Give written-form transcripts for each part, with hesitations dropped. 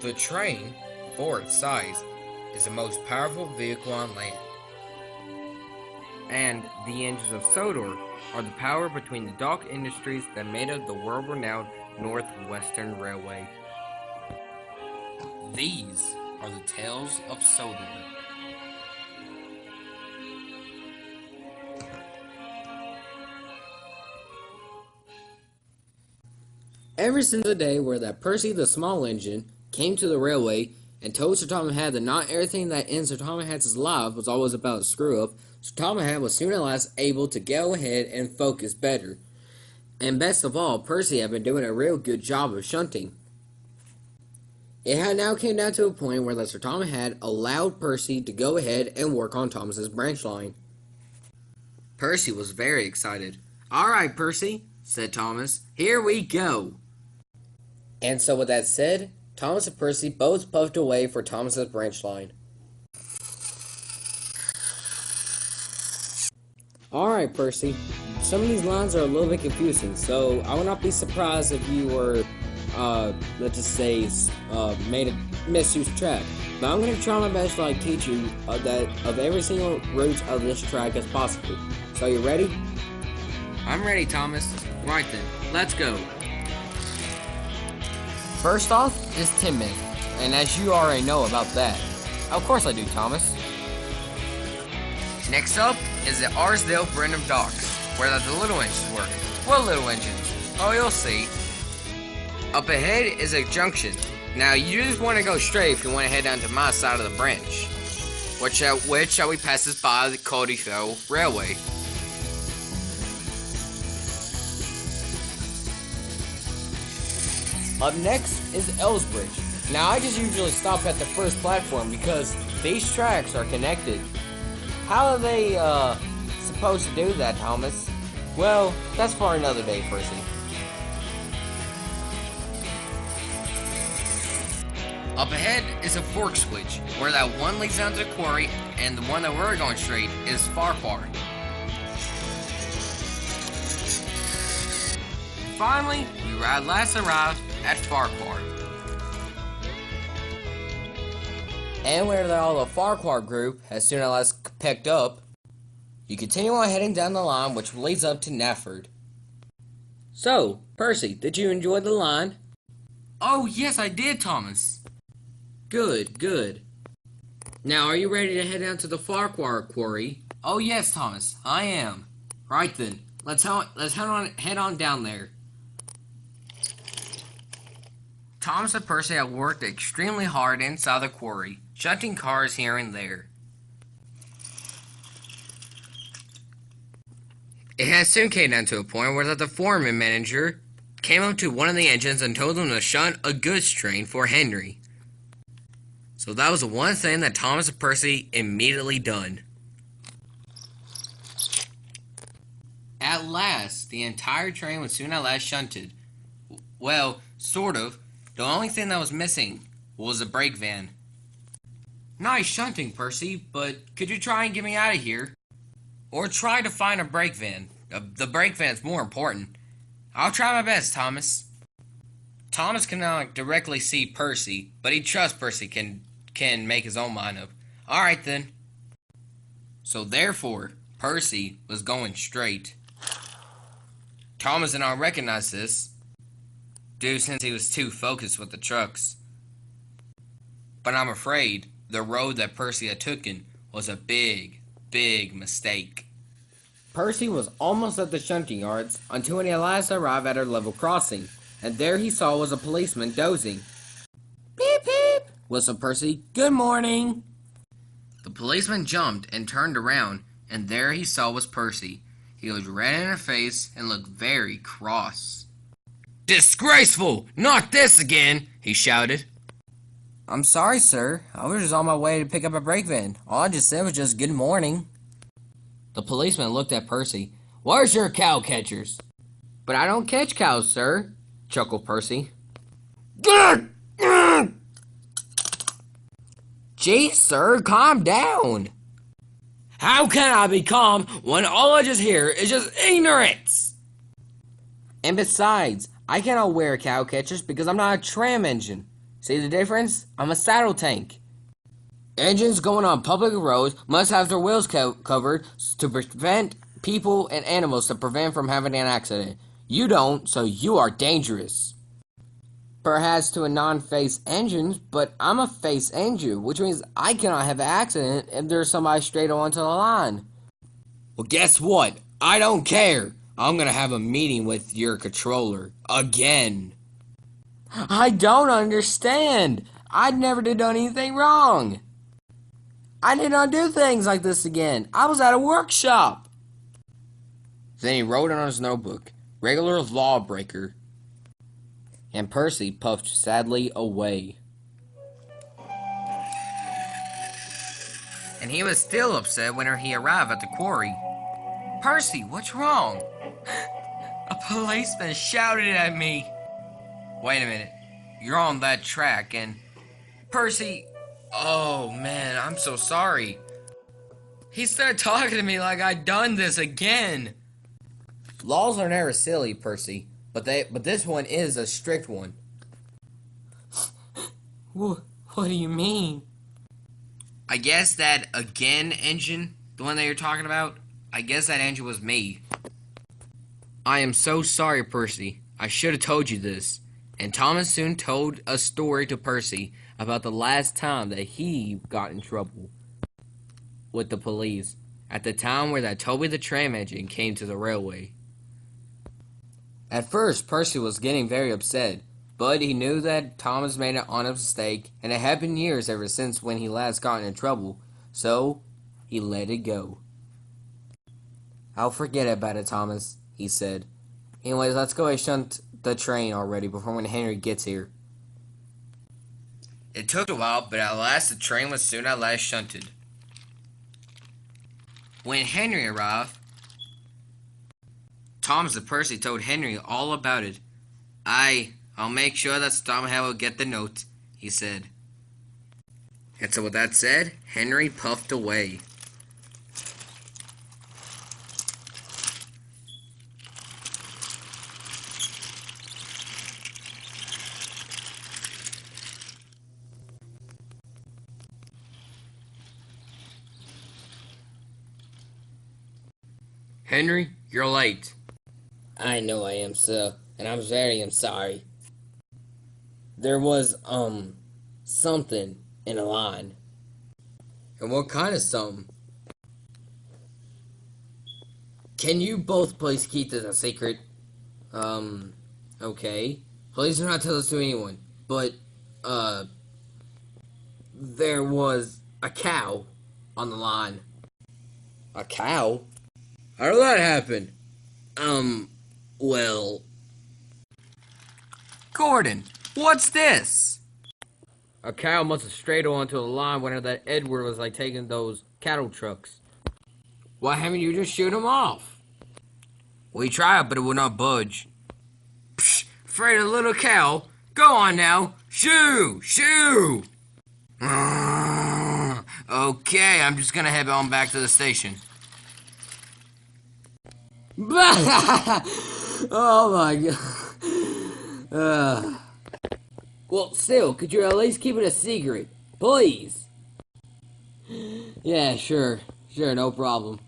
The train, for its size, is the most powerful vehicle on land. And the engines of sordor are the power between the dock industries that made up the world-renowned Northwestern Railway. These are the tales of sordor. Ever since the day where that Percy the Small Engine came to the railway and told Sir Thomas Had that not everything that in Sir Thomas Had's life was always about a screw-up, Sir Thomas Had was soon at last able to go ahead and focus better. And best of all, Percy had been doing a real good job of shunting. It had now came down to a point where Sir Thomas Had allowed Percy to go ahead and work on Thomas's branch line. Percy was very excited. "All right, Percy," said Thomas, "here we go." And so with that said, Thomas and Percy both puffed away for Thomas's branch line. Alright, Percy, some of these lines are a little bit confusing, so I would not be surprised if you were, let's just say, made a misused track. But I'm going to try my best to teach you of every single route of this track as possible. So you ready? I'm ready, Thomas. Right then, let's go. First off is Tinmouth, and as you already know about that. Of course I do, Thomas. Next up is the Arsdale Brenham Docks, where the little engines work. What little engines? Oh, you'll see. Up ahead is a junction. Now, you just want to go straight if you want to head down to my side of the branch, which shall we passes by the Codysville Railway. Up next is Ellsbridge. Now I just usually stop at the first platform because these tracks are connected. How are they supposed to do that, Thomas? Well, that's for another day, Percy. Up ahead is a fork switch, where that one leads down to the quarry, and the one that we're going straight is Farquhar. Finally, we at last arrived at Farquhar. And where all the Farquhar group has soon as last picked up, you continue on heading down the line which leads up to Nafford. So, Percy, did you enjoy the line? Oh, yes, I did, Thomas. Good, good. Now, are you ready to head down to the Farquhar quarry? Oh, yes, Thomas, I am. Right then, let's head on down there. Thomas and Percy had worked extremely hard inside the quarry, shunting cars here and there. It had soon came down to a point where the foreman manager came up to one of the engines and told them to shunt a goods train for Henry. So that was the one thing that Thomas and Percy immediately done. At last, the entire train was soon at last shunted. Well, sort of. The only thing that was missing was a brake van. Nice shunting, Percy, but could you try and get me out of here? Or try to find a brake van. The brake van's more important. I'll try my best, Thomas. Thomas cannot directly see Percy, but he trusts Percy can make his own mind up. Alright then. So therefore, Percy was going straight. Thomas did not recognize this, since he was too focused with the trucks. But I'm afraid the road that Percy had taken was a big, big mistake. Percy was almost at the shunting yards until he at last arrived at a level crossing, and there he saw was a policeman dozing. "Beep, beep," whistled Percy. "Good morning." The policeman jumped and turned around, and there he saw was Percy. He was red in the face and looked very cross. "Disgraceful! Not this again!" he shouted. "I'm sorry, sir. I was just on my way to pick up a brake van. All I just said was just good morning." The policeman looked at Percy. "Where's your cow catchers?" "But I don't catch cows, sir," chuckled Percy. "Gee, sir, calm down." How can I be calm when all I just hear is just ignorance? And besides, I cannot wear cow catchers because I'm not a tram engine. See the difference? I'm a saddle tank. Engines going on public roads must have their wheels covered to prevent people and animals to prevent from having an accident. You don't, so you are dangerous. Perhaps to a non-face engine, but I'm a face engine, which means I cannot have an accident if there's somebody straight onto the line. Well, guess what? I don't care. I'm gonna have a meeting with your controller. Again. I don't understand. I never did anything wrong. I did not do things like this again. I was at a workshop. Then he wrote on his notebook, regular lawbreaker. And Percy puffed sadly away. And he was still upset when he arrived at the quarry. Percy, what's wrong? A policeman shouted at me. Wait a minute. You're on that track and... Percy... Oh, man, I'm so sorry. He started talking to me like I'd done this again. Laws are never silly, Percy, but this one is a strict one. What do you mean? I guess that again engine, the one that you're talking about, I guess that engine was me. I am so sorry, Percy. I should have told you this. And Thomas soon told a story to Percy about the last time that he got in trouble with the police at the time where that Toby the Tram engine came to the railway. At first, Percy was getting very upset, but he knew that Thomas made an honest mistake, and it had been years ever since when he last got in trouble, so he let it go. I'll forget about it, Thomas, he said. Anyways, let's go and shunt the train already before when Henry gets here. It took a while, but at last the train was soon at last shunted. When Henry arrived, Thomas and Percy told Henry all about it. I'll make sure that Stormhead will get the note, he said. And so with that said, Henry puffed away. Henry, you're late. I know I am, sir, and I'm very sorry. There was, something in a line. And what kind of something? Can you both please keep this a secret? Okay. Please do not tell this to anyone. But, there was a cow on the line. A cow? How did that happen? Well... Gordon, what's this? A cow must have strayed onto the line whenever that Edward was, taking those cattle trucks. Why haven't you just shoot him off? We tried, but it would not budge. Psh, afraid of a little cow? Go on now. Shoo! Shoo! Okay, I'm just gonna head on back to the station. Oh my god. Well, still, could you at least keep it a secret? Please. Yeah, sure, no problem.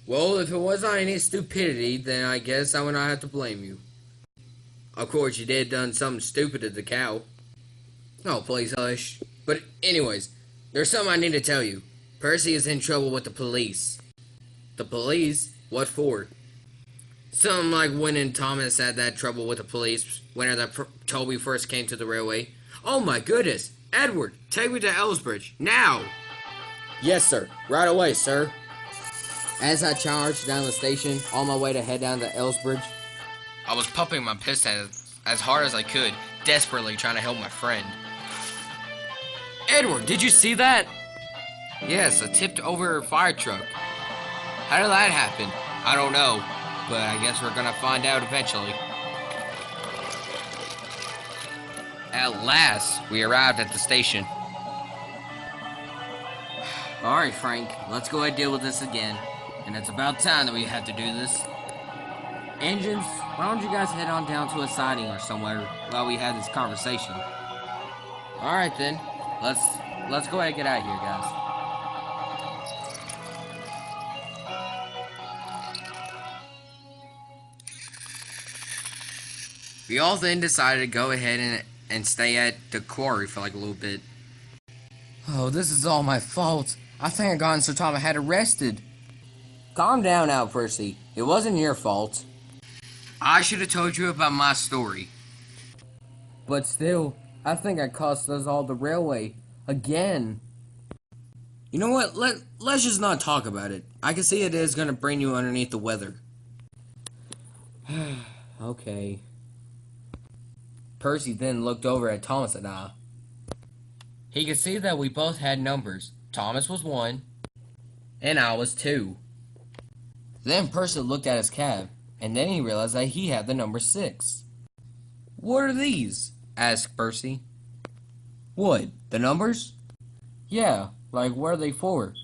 Well, if it was not any stupidity, then I guess I would not have to blame you. Of course, you did done something stupid to the cow. Oh, please hush. But anyways, there's something I need to tell you. Percy is in trouble with the police. The police? What for? Something like when Thomas had that trouble with the police whenever Toby first came to the railway. Oh my goodness! Edward, take me to Elsbridge, now! Yes, sir. Right away, sir. As I charged down the station, on my way to head down to Elsbridge, I was pumping my piston as hard as I could, desperately trying to help my friend. Edward, did you see that? Yes, a tipped over fire truck. How did that happen? I don't know, but I guess we're gonna find out eventually. At last, we arrived at the station. Alright, Frank, let's go ahead and deal with this again. And it's about time that we have to do this. Engines, why don't you guys head on down to a siding or somewhere while we have this conversation? Alright then. Let's let's go ahead and get out of here, guys. We all then decided to go ahead and stay at the quarry for like a little bit. Oh, this is all my fault. I think I got Sir Thomas had arrested. Calm down now, Percy. It wasn't your fault. I should have told you about my story. But still, I think I cost us all the railway. Again. You know what? Let's just not talk about it. I can see it is gonna bring you underneath the weather. Okay. Percy then looked over at Thomas and I. He could see that we both had numbers. Thomas was 1, and I was 2. Then Percy looked at his cab, and then he realized that he had the number 6. What are these? Asked Percy. What, the numbers? Yeah, like what are they for?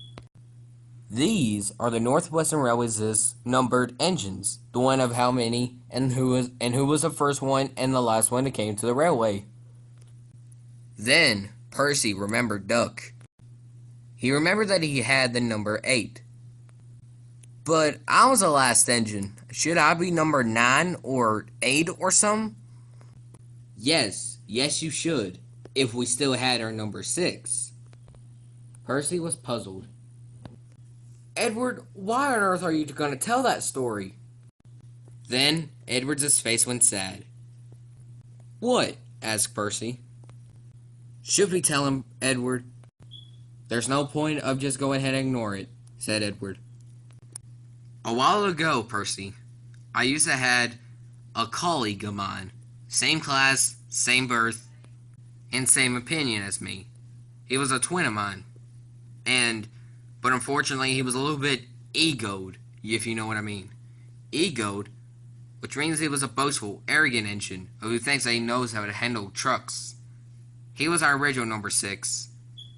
These are the Northwestern Railway's numbered engines, the one of how many and who was the first one and the last one that came to the railway. Then Percy remembered Duck. He remembered that he had the number 8. But I was the last engine. Should I be number 9 or 8 or something? Yes, you should, if we still had our number 6. Percy was puzzled. Edward, why on earth are you going to tell that story? Then Edward's face went sad. What? Asked Percy. Should we tell him, Edward? There's no point of just going ahead and ignore it, said Edward. A while ago, Percy, I used to had a colleague of mine, same class, same birth, and same opinion as me. He was a twin of mine, but unfortunately he was a little bit egoed, if you know what I mean. Egoed, which means he was a boastful, arrogant engine who thinks that he knows how to handle trucks. He was our original number 6.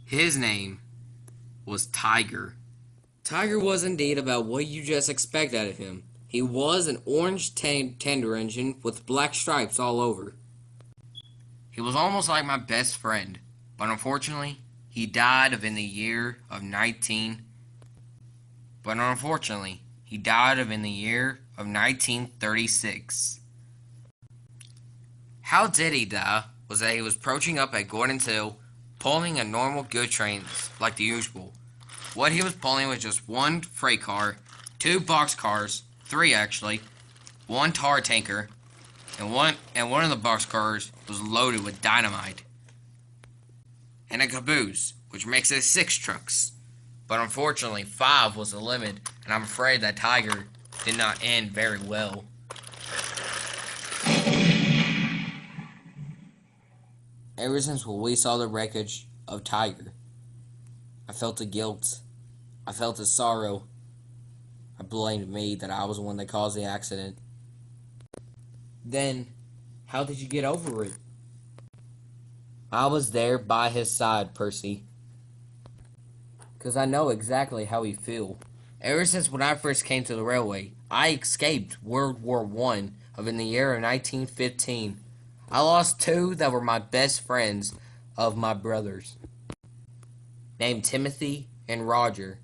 His name was Tiger. Tiger was indeed about what you just expect out of him. He was an orange tender engine with black stripes all over. He was almost like my best friend, but unfortunately, he died in the year of 1936. How did he die was that he was approaching up at Gordon's Hill, pulling a normal good train like the usual. What he was pulling was just 1 freight car, 2 box cars, 3 actually, 1 tar tanker, and one of the box cars was loaded with dynamite. And a caboose, which makes it 6 trucks. But unfortunately, 5 was the limit, and I'm afraid that Tiger did not end very well. Ever since we saw the wreckage of Tiger, I felt the guilt. I felt the sorrow. I blamed me that I was the one that caused the accident. Then, how did you get over it? I was there by his side, Percy. 'Cause I know exactly how he feel. Ever since when I first came to the railway, I escaped World War I in the year of 1915. I lost 2 that were my best friends of my brothers, named Timothy and Roger.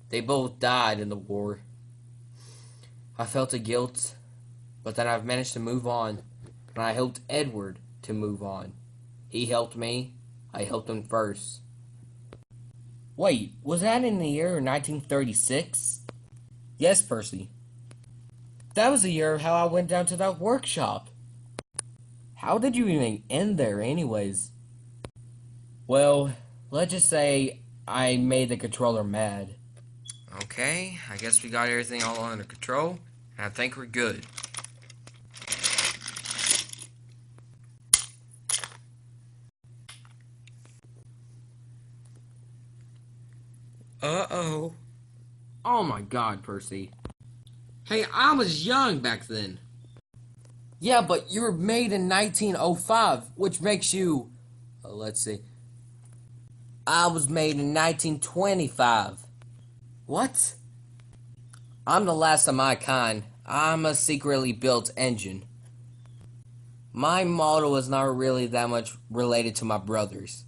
They both died in the war. I felt the guilt, but then I've managed to move on, and I helped Edward to move on. He helped me, I helped him first. Wait, was that in the year 1936? Yes, Percy. That was the year of how I went down to that workshop. How did you even end there anyways? Well, let's just say I made the controller mad. Okay, I guess we got everything all under control, and I think we're good. Uh-oh. Oh my god, Percy. Hey, I was young back then. Yeah, but you were made in 1905, which makes you... let's see. I was made in 1925. What? I'm the last of my kind. I'm a secretly built engine. My model is not really that much related to my brothers.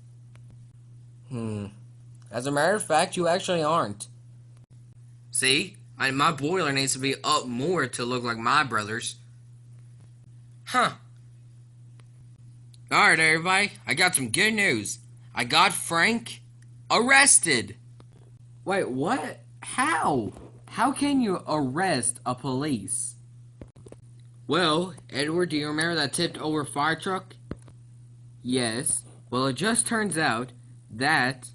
As a matter of fact, you actually aren't. See? My boiler needs to be up more to look like my brother's. Huh. Alright, everybody. I got some good news. I got Frank arrested. Wait, what? How? How can you arrest a police? Well, Edward, do you remember that tipped over fire truck? Yes. Well, it just turns out that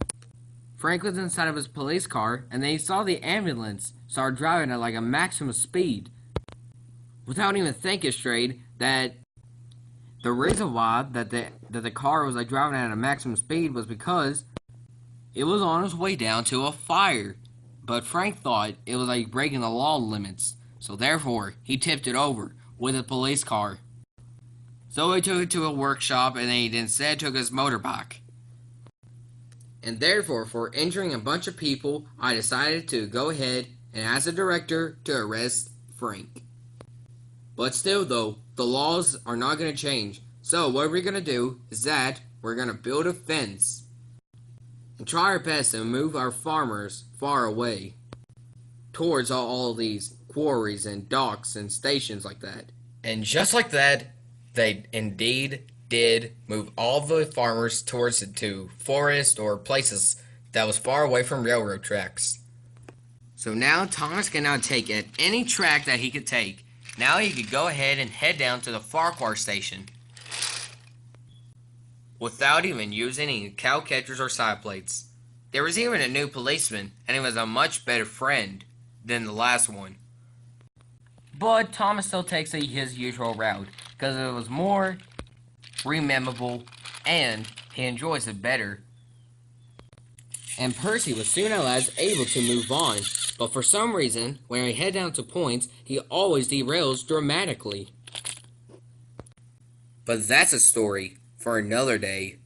Frank was inside of his police car, and then he saw the ambulance start driving at like a maximum speed. Without even thinking straight, that the reason why that the car was like driving at a maximum speed was because it was on its way down to a fire. But Frank thought it was like breaking the law limits, so therefore he tipped it over with a police car. So he took it to a workshop, and then he instead took his motorbike. And therefore, for injuring a bunch of people, I decided to go ahead and ask the director to arrest Frank. But still though, the laws are not going to change. So what we're going to do is that we're going to build a fence and try our best to move our farmers far away towards all these quarries and docks and stations like that. And just like that, they indeed did move all the farmers towards to forest or places that was far away from railroad tracks. So now Thomas can now take at any track that he could take. Now he could go ahead and head down to the Farquhar station without even using any cow catchers or side plates. There was even a new policeman, and he was a much better friend than the last one. But Thomas still takes his usual route, because it was more rememberable, and he enjoys it better. And Percy was soon at last able to move on, but for some reason, when he head down to points, he always derails dramatically. But that's a story for another day.